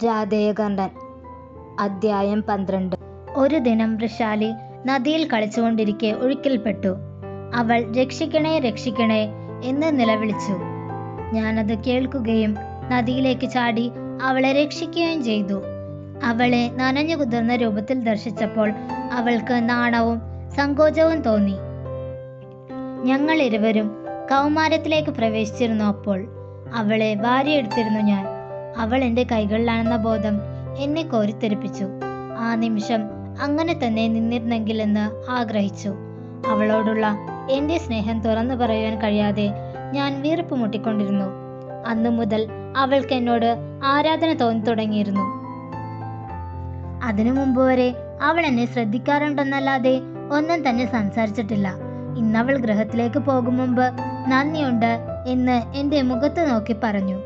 രാധേയകർണൻ. അധ്യായം 12. ഒരു ദിനം വൃഷാലി നദിയിൽ കളിച്ചുകൊണ്ടിരിക്കെ ഒഴുക്കിൽപ്പെട്ടു. അവൾ രക്ഷിക്കണേ രക്ഷിക്കണേ എന്ന് നിലവിളിച്ചു. ഞാനത് കേൾക്കുകയും നദിയിലേക്ക് ചാടി അവളെ രക്ഷിക്കുകയും ചെയ്തു. അവളെ നനഞ്ഞു കുതിർന്ന രൂപത്തിൽ ദർശിച്ചപ്പോൾ അവൾക്ക് നാണവും സങ്കോചവും തോന്നി. ഞങ്ങൾ ഇരുവരും കൗമാരത്തിലേക്ക് പ്രവേശിച്ചിരുന്നു. അപ്പോൾ അവളെ വാരിയെടുത്തിരുന്നു ഞാൻ. അവൾ എൻ്റെ കൈകളിലാണെന്ന ബോധം എന്നെ കോരിത്തെരിപ്പിച്ചു. ആ നിമിഷം അങ്ങനെ തന്നെ നിന്നിരുന്നെങ്കിലെന്ന് ആഗ്രഹിച്ചു. അവളോടുള്ള എൻ്റെ സ്നേഹം തുറന്നു പറയുവാൻ കഴിയാതെ ഞാൻ വീർപ്പ് മുട്ടിക്കൊണ്ടിരുന്നു. അന്നു മുതൽ അവൾക്ക് എന്നോട് ആരാധന തോന്നി തുടങ്ങിയിരുന്നു. അതിനു മുമ്പ് വരെ അവൾ എന്നെ ശ്രദ്ധിക്കാറുണ്ടെന്നല്ലാതെ ഒന്നും തന്നെ സംസാരിച്ചിട്ടില്ല. ഇന്നവൾ ഗൃഹത്തിലേക്ക് പോകും മുമ്പ് നന്ദിയുണ്ട് എന്ന് എൻ്റെ മുഖത്ത് നോക്കി പറഞ്ഞു.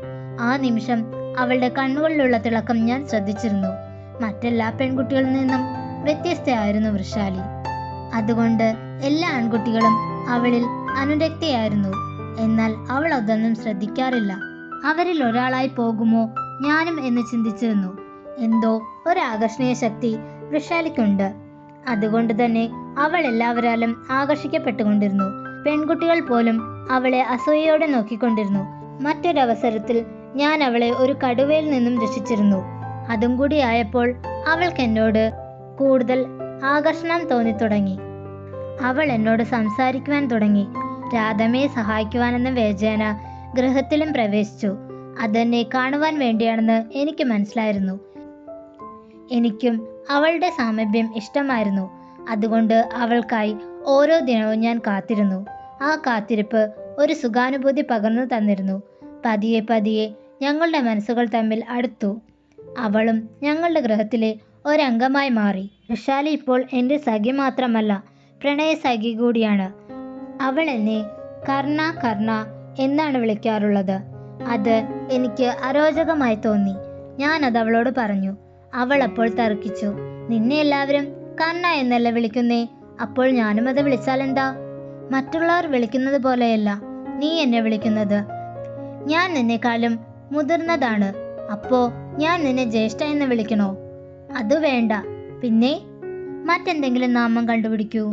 ആ നിമിഷം അവളുടെ കണ്ണുകളിലുള്ള തിളക്കം ഞാൻ ശ്രദ്ധിച്ചിരുന്നു. മറ്റെല്ലാ പെൺകുട്ടികളിൽ നിന്നും വ്യത്യസ്തയായിരുന്നു വൃഷാലി. അതുകൊണ്ട് എല്ലാ ആൺകുട്ടികളും അവളിൽ അനുരക്തയായിരുന്നു. എന്നാൽ അവൾ അതൊന്നും ശ്രദ്ധിക്കാറില്ല. അവരിൽ ഒരാളായി പോകുമോ ഞാനും എന്ന് ചിന്തിച്ചിരുന്നു. എന്തോ ഒരു ആകർഷണീയ ശക്തി വൃഷാലിക്കുണ്ട്. അതുകൊണ്ട് തന്നെ അവൾ എല്ലാവരാലും ആകർഷിക്കപ്പെട്ടുകൊണ്ടിരുന്നു. പെൺകുട്ടികൾ പോലും അവളെ അസൂയയോടെ നോക്കിക്കൊണ്ടിരുന്നു. മറ്റൊരവസരത്തിൽ ഞാൻ അവളെ ഒരു കടുവയിൽ നിന്നും രക്ഷിച്ചിരുന്നു. അതും കൂടി ആയപ്പോൾ അവൾക്ക് എന്നോട് കൂടുതൽ ആകർഷണം തോന്നി തുടങ്ങി. അവൾ എന്നോട് സംസാരിക്കുവാൻ തുടങ്ങി. രാധമ്മയെ സഹായിക്കുവാനെന്ന വേജേന ഗൃഹത്തിലും പ്രവേശിച്ചു. അതെന്നെ കാണുവാൻ വേണ്ടിയാണെന്ന് എനിക്ക് മനസ്സിലായിരുന്നു. എനിക്കും അവളുടെ സാമീപ്യം ഇഷ്ടമായിരുന്നു. അതുകൊണ്ട് അവൾക്കായി ഓരോ ദിനവും ഞാൻ കാത്തിരുന്നു. ആ കാത്തിരിപ്പ് ഒരു സുഖാനുഭൂതി പകർന്നു തന്നിരുന്നു. പതിയെ പതിയെ ഞങ്ങളുടെ മനസ്സുകൾ തമ്മിൽ അടുത്തു. അവളും ഞങ്ങളുടെ ഗൃഹത്തിലെ ഒരംഗമായി മാറി. വൃഷാലി ഇപ്പോൾ എൻ്റെ സഖി മാത്രമല്ല, പ്രണയ സഖി കൂടിയാണ്. അവൾ എന്നെ കർണ കർണ എന്നാണ് വിളിക്കാറുള്ളത്. അത് എനിക്ക് അരോചകമായി തോന്നി. ഞാനത് അവളോട് പറഞ്ഞു. അവൾ അപ്പോൾ തർക്കിച്ചു. നിന്നെ എല്ലാവരും കർണ എന്നല്ല വിളിക്കുന്നേ, അപ്പോൾ ഞാനും അത് വിളിച്ചാലെന്താ? മറ്റുള്ളവർ വിളിക്കുന്നത് പോലെയല്ല നീ എന്നെ വിളിക്കുന്നത്. ഞാൻ നിന്നെക്കാളും മുതിർന്നതാണ്. അപ്പോ ഞാൻ നിന്നെ ജ്യേഷ്ഠ എന്ന് വിളിക്കണോ? അത് വേണ്ട. പിന്നെ മറ്റെന്തെങ്കിലും നാമം കണ്ടുപിടിക്കൂ.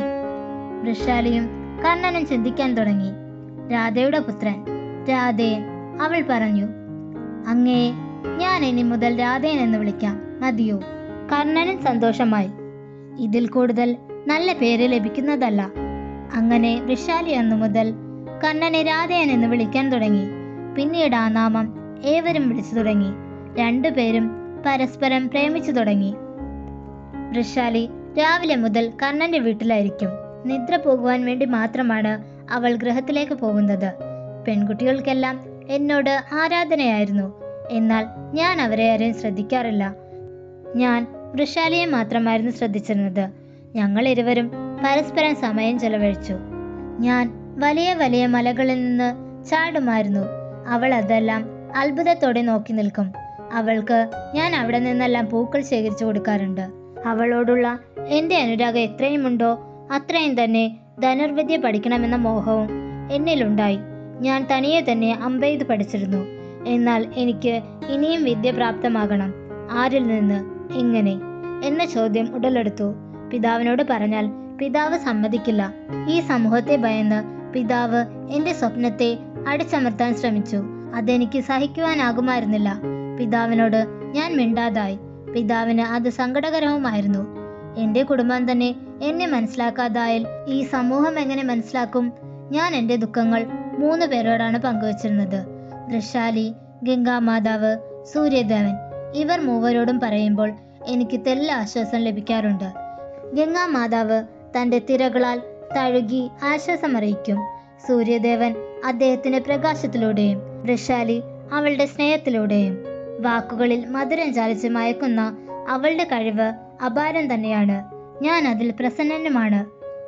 വൃഷാലിയും കർണനും ചിന്തിക്കാൻ തുടങ്ങി. രാധയുടെ പുത്രൻ രാധേയൻ, അവൾ പറഞ്ഞു. അങ്ങയെ ഞാൻ ഇനി മുതൽ രാധേയൻ എന്ന് വിളിക്കാം, മതിയോ? കർണനും സന്തോഷമായി. ഇതിൽ കൂടുതൽ നല്ല പേര് ലഭിക്കുന്നതല്ല. അങ്ങനെ വൃഷാലി അന്നു മുതൽ കർണനെ രാധേയൻ എന്ന് വിളിക്കാൻ തുടങ്ങി. പിന്നീട് ആ നാമം ഏവരും വിളിച്ചു തുടങ്ങി. രണ്ടുപേരും പരസ്പരം പ്രേമിച്ചു തുടങ്ങി. വൃഷാലി രാവിലെ മുതൽ കർണന്റെ വീട്ടിലായിരിക്കും. നിദ്ര പോകുവാൻ വേണ്ടി മാത്രമാണ് അവൾ ഗൃഹത്തിലേക്ക് പോകുന്നത്. പെൺകുട്ടികൾക്കെല്ലാം എന്നോട് ആരാധനയായിരുന്നു. എന്നാൽ ഞാൻ അവരെ ആരെയും ശ്രദ്ധിക്കാറില്ല. ഞാൻ വൃഷാലിയെ മാത്രമായിരുന്നു ശ്രദ്ധിച്ചിരുന്നത്. ഞങ്ങൾ ഇരുവരും പരസ്പരം സമയം ചെലവഴിച്ചു. ഞാൻ വലിയ വലിയ മലകളിൽ നിന്ന് ചാടുമായിരുന്നു. അവൾ അതെല്ലാം അത്ഭുതത്തോടെ നോക്കി നിൽക്കും. അവൾക്ക് ഞാൻ അവിടെ നിന്നെല്ലാം പൂക്കൾ ശേഖരിച്ചു കൊടുക്കാറുണ്ട്. അവളോടുള്ള എൻ്റെ അനുരാഗം എത്രയുമുണ്ടോ അത്രയും തന്നെ ധനുർവിദ്യ പഠിക്കണമെന്ന മോഹവും എന്നിലുണ്ടായി. ഞാൻ തനിയെ തന്നെ അമ്പെയ്ത് പഠിച്ചിരുന്നു. എന്നാൽ എനിക്ക് ഇനിയും വിദ്യ പ്രാപ്തമാകണം. ആരിൽ നിന്ന്, എങ്ങനെ എന്ന ചോദ്യം ഉടലെടുത്തു. പിതാവിനോട് പറഞ്ഞാൽ പിതാവ് സമ്മതിക്കില്ല. ഈ സമൂഹത്തെ ഭയന്ന് പിതാവ് എൻ്റെ സ്വപ്നത്തെ അടിച്ചമർത്താൻ ശ്രമിച്ചു. അതെനിക്ക് സഹിക്കുവാനാകുമായിരുന്നില്ല. പിതാവിനോട് ഞാൻ മിണ്ടാതായി. പിതാവിന് അത് സങ്കടകരവുമായിരുന്നു. എൻ്റെ കുടുംബം തന്നെ എന്നെ മനസ്സിലാക്കാതായാൽ ഈ സമൂഹം എങ്ങനെ മനസ്സിലാക്കും? ഞാൻ എൻ്റെ ദുഃഖങ്ങൾ 3 പേരോടാണ് പങ്കുവച്ചിരുന്നത്. വൃഷാലി, ഗംഗാമാതാവ്, സൂര്യദേവൻ. ഇവർ മൂവരോടും പറയുമ്പോൾ എനിക്ക് തെല്ല ആശ്വാസം ലഭിക്കാറുണ്ട്. ഗംഗാമാതാവ് തൻ്റെ തിരകളാൽ തഴുകി ആശ്വാസമറിയിക്കും. സൂര്യദേവൻ അദ്ദേഹത്തിന്റെ പ്രകാശത്തിലൂടെയും, വൃഷാലി അവളുടെ സ്നേഹത്തിലൂടെയും. വാക്കുകളിൽ മധുരം ചാലിച്ച് മയക്കുന്ന അവളുടെ കഴിവ് അപാരം തന്നെയാണ്. ഞാൻ അതിൽ പ്രസന്നനുമാണ്.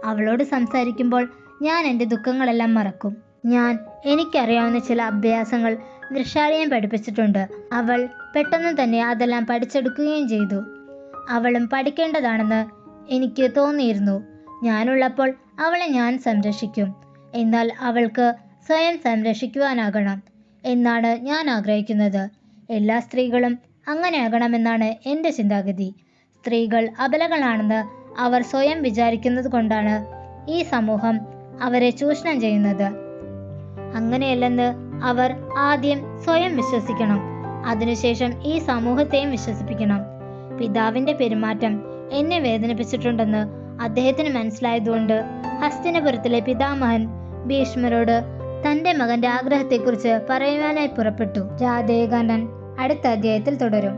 അവളോട് സംസാരിക്കുമ്പോൾ ഞാൻ എൻ്റെ ദുഃഖങ്ങളെല്ലാം മറക്കും. ഞാൻ എനിക്കറിയാവുന്ന ചില അഭ്യാസങ്ങൾ വൃഷാലിയെ പഠിപ്പിച്ചിട്ടുണ്ട്. അവൾ പെട്ടെന്ന് തന്നെ അതെല്ലാം പഠിച്ചെടുക്കുകയും ചെയ്തു. അവളും പഠിക്കേണ്ടതാണെന്ന് എനിക്ക് തോന്നിയിരുന്നു. ഞാനുള്ളപ്പോൾ അവളെ ഞാൻ സംരക്ഷിക്കും. എന്നാൽ അവൾക്ക് സ്വയം സംരക്ഷിക്കുവാനാകണം എന്നാണ് ഞാൻ ആഗ്രഹിക്കുന്നത്. എല്ലാ സ്ത്രീകളും അങ്ങനെയാകണമെന്നാണ് എൻ്റെ ചിന്താഗതി. സ്ത്രീകൾ അബലകളാണെന്ന് അവർ സ്വയം വിചാരിക്കുന്നത് കൊണ്ടാണ് ഈ സമൂഹം അവരെ ചൂഷണം ചെയ്യുന്നത്. അങ്ങനെയല്ലെന്ന് അവർ ആദ്യം സ്വയം വിശ്വസിക്കണം. അതിനുശേഷം ഈ സമൂഹത്തെയും വിശ്വസിപ്പിക്കണം. പിതാവിൻ്റെ പെരുമാറ്റം എന്നെ വേദനിപ്പിച്ചിട്ടുണ്ടെന്ന് അദ്ദേഹത്തിന് മനസ്സിലായതുകൊണ്ട് ഹസ്തിനപുരത്തിലെ പിതാമഹൻ ഭീഷ്മരോട് തൻ്റെ മകൻ്റെ ആഗ്രഹത്തെക്കുറിച്ച് പറയുവാനായി പുറപ്പെട്ടു. ജാതേകാനൻ അടുത്ത അധ്യായത്തിൽ തുടരും.